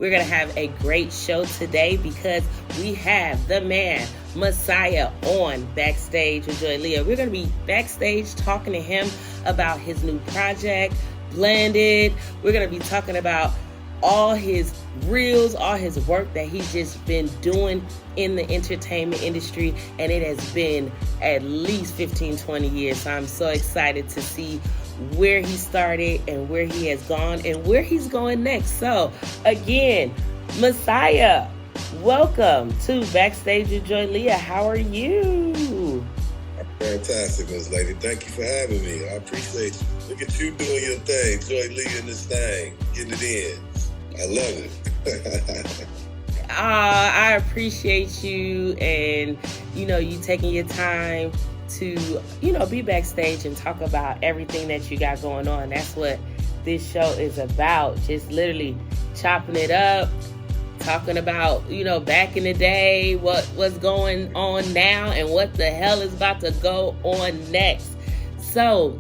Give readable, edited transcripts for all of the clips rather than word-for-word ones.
We're going to have a great show today because we have the man, Messiah, on Backstage with Joileah. We're going to be backstage talking to him about his new project, Blended. We're going to be talking about all his reels, all his work that he's just been doing in the entertainment industry, and it has been at least 15, 20 years. So I'm so excited to see where he started and where he has gone and where he's going next. So again, Messiah, welcome to Backstage with Joileah. How are you? Fantastic, Ms. Lady. Thank you for having me. I appreciate you. Look at you doing your thing, Joileah in this thing, getting it in. I love it. I appreciate you and, you taking your time to, be backstage and talk about everything that you got going on. That's what this show is about. Just literally chopping it up, talking about, back in the day, what's going on now and what the hell is about to go on next. So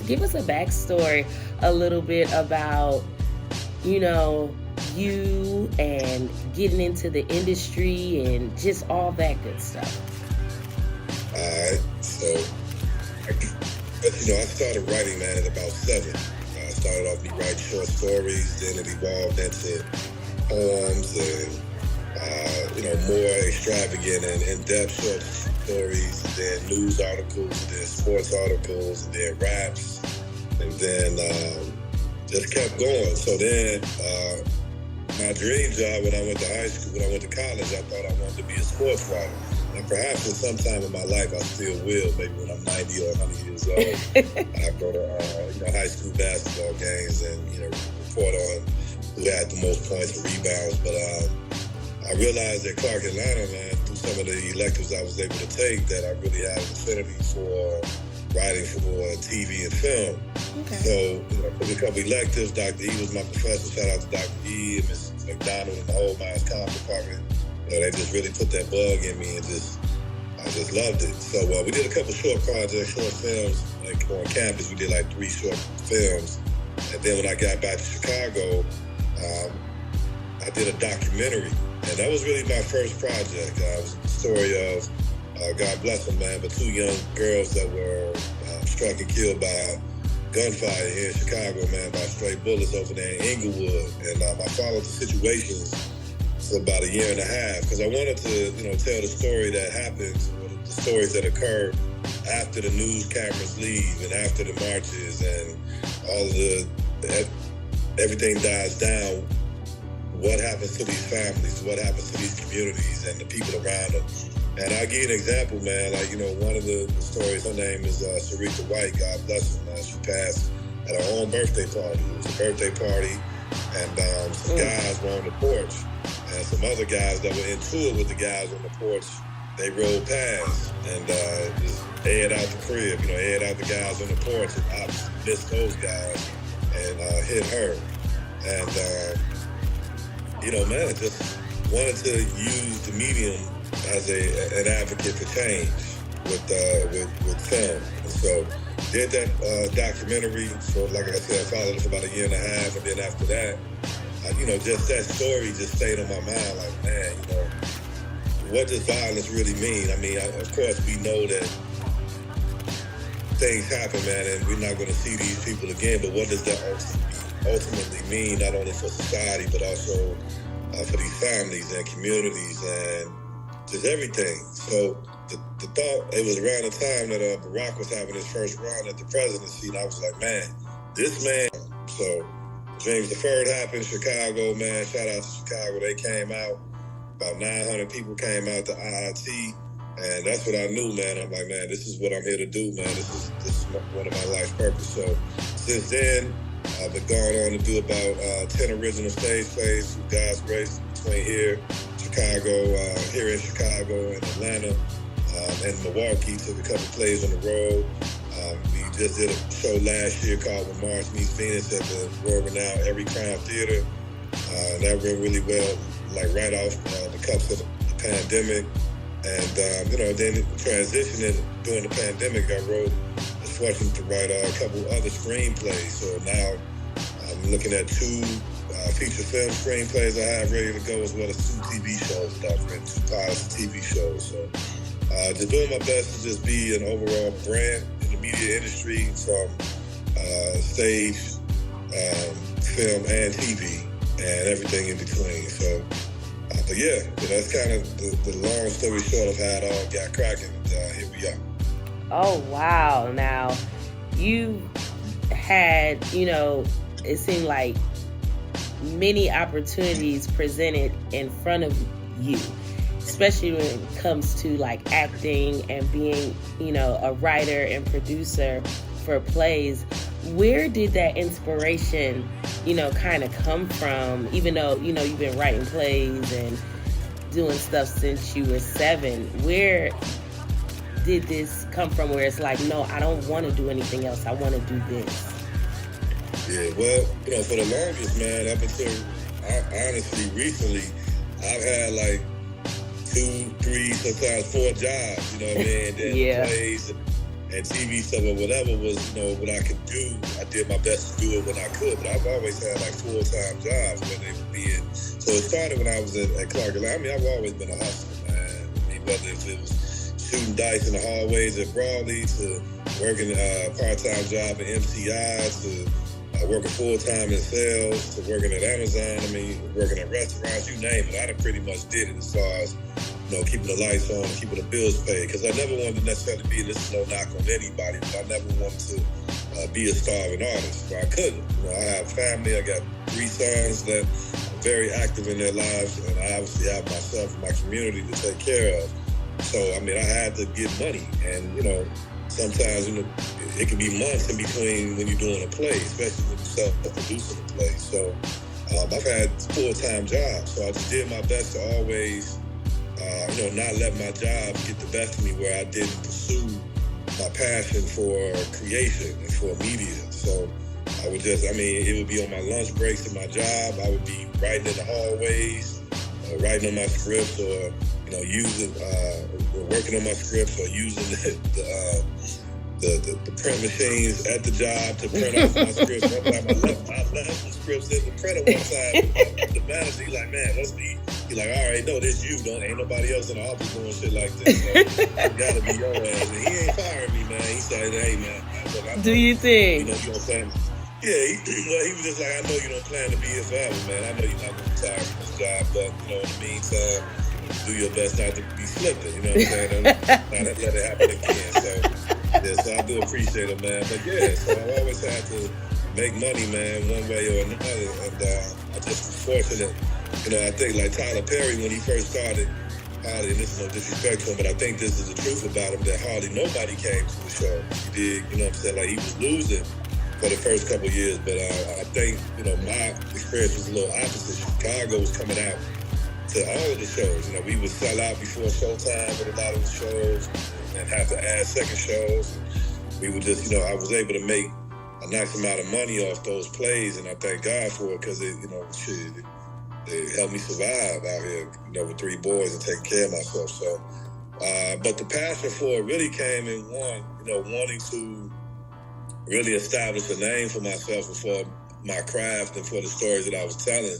give us a backstory a little bit about, you and getting into the industry and just all that good stuff. All right, so, I started writing, man, at about 7. I started off me writing short stories, then it evolved into poems and, more extravagant and in-depth short stories, and then news articles, and then sports articles, and then raps, and then just kept going. So then my dream job when I went to high school, when I went to college, I thought I wanted to be a sports writer. And perhaps at some time in my life I still will, maybe when I'm 90 or 100 years old. I go to high school basketball games and report on who had the most points and rebounds. But I realized at Clark Atlanta, man, through some of the electives I was able to take, that I really had an affinity for writing for TV and film. Okay. So, took a couple electives. Dr. E was my professor. Shout out to Dr. E and Ms. McDonald and the whole Myers Comm department. They just really put that bug in me, and I just loved it. So we did a couple short projects, short films, like on campus. We did like 3 short films. And then when I got back to Chicago, I did a documentary. And that was really my first project. It was the story of, God bless them, man, but 2 young girls that were struck and killed by gunfire here in Chicago, man, by stray bullets over there in Inglewood. And I followed the situations for about 1.5 years because I wanted to, tell the story that happens, or the stories that occur after the news cameras leave and after the marches and all of everything dies down. What happens to these families? What happens to these communities and the people around them? And I'll give you an example, man. Like, one of the stories, her name is Sarita White, God bless her, man. She passed at her own birthday party. It was a birthday party, and some guys were on the porch, and some other guys that were into it with the guys on the porch, they rolled past and just aired out the crib, aired out the guys on the porch, and I missed those guys and hit her. And, man, just wanted to use the medium as an advocate for change with film. And so did that documentary. So like I said, I followed it for about 1.5 years. And then after that, just that story just stayed on my mind. Like, man, what does violence really mean? I mean, of course, we know that things happen, man, and we're not going to see these people again. But what does that ultimately mean, not only for society, but also for these families and communities and just everything? So the thought, it was around the time that Barack was having his first run at the presidency, and I was like, man, this man. So James III happened, Chicago, man. Shout out to Chicago. They came out. About 900 people came out to IIT, and that's what I knew, man. I'm like, man, this is what I'm here to do, man. This is one of my life's purpose. So since then, I've been going on to do about 10 original stage plays through God's grace between here, Chicago, here in Chicago and Atlanta, and Milwaukee. Took a couple plays on the road. We just did a show last year called When Mars Meets Venus at the world-renowned Every Crown Theater. And that went really well, like right off the cuffs of the pandemic. And, then transitioning during the pandemic, I was fortunate to write a couple other screenplays. So now I'm looking at 2 feature film screenplays I have ready to go, as well as 2 TV shows that I've written, 2 pilots of TV shows. So just doing my best to just be an overall brand in the media industry, from stage, film, and TV, and everything in between. So, but yeah, that's kind of the long story short of how it all got cracking. Here we are. Oh, wow. Now, you had, it seemed like many opportunities presented in front of you, especially when it comes to like acting and being, a writer and producer for plays. Where did that inspiration, kind of come from? Even though, you've been writing plays and doing stuff since you were 7, where did this come from, where it's like, no, I don't want to do anything else, I want to do this? Yeah, well, for the longest, man, up until honestly recently, I've had like 2, 3, sometimes 4 jobs, you know what I mean? Then Yeah. plays and TV stuff or whatever was, what I could do. I did my best to do it when I could, but I've always had like full-time jobs, whether they would be in. So it started when I was at Clark. I mean, I've always been a hustler, man. I mean, whether if it was shooting dice in the hallways at Broadley, to working a part-time job at MCI, to working full-time in sales, to working at Amazon, working at restaurants, you name it. I done pretty much did it, as far as, keeping the lights on, keeping the bills paid. Because I never wanted to necessarily be, this is no knock on anybody, but I never wanted to be a starving artist. I couldn't. I have family, I got 3 sons that are very active in their lives, and I obviously have myself and my community to take care of. So, I had to get money, and, sometimes, it can be months in between when you're doing a play, especially when you're self-producing a play. So I've had full-time jobs, so I just did my best to always, not let my job get the best of me, where I didn't pursue my passion for creation and for media. So I would just, it would be on my lunch breaks at my job. I would be writing in the hallways, writing on my scripts, or working on my scripts, or using the print machines at the job to print off my scripts. One time I left the scripts in the printer one time. The manager, he like, man, let's be. He like, all right, no, this you. Ain't nobody else in the office doing shit like this. So it gotta be your ass. And he ain't firing me, man. He said, hey, man. Look, do you think? You don't plan. Yeah, he was just like, I know you don't plan to be here forever, man. I know you're not gonna retire from this job, but in the meantime, do your best not to be slipping. You know what I'm saying? Not let it happen again. So. Yeah, so I do appreciate it, man. But yeah, so I always had to make money, man, one way or another. And I just was fortunate. I think like Tyler Perry, when he first started, hardly, and this is no disrespect to him, but I think this is the truth about him, that hardly nobody came to the show. He did, like he was losing for the first couple of years. But I think, my experience was a little opposite. Chicago was coming out to all of the shows. We would sell out before showtime with a lot of the shows, and have to add second shows. We would just, I was able to make a nice amount of money off those plays, and I thank God for it, because it helped me survive out here, with 3 boys and taking care of myself. So, but the passion for it really came in wanting to really establish a name for myself and for my craft and for the stories that I was telling.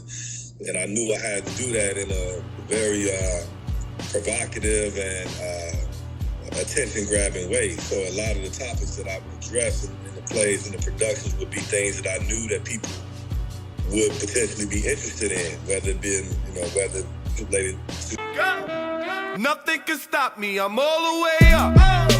And I knew I had to do that in a very provocative and attention-grabbing way. So a lot of the topics that I would address in the plays and the productions would be things that I knew that people would potentially be interested in, whether it be, whether related to... Nothing can stop me, I'm all the way up.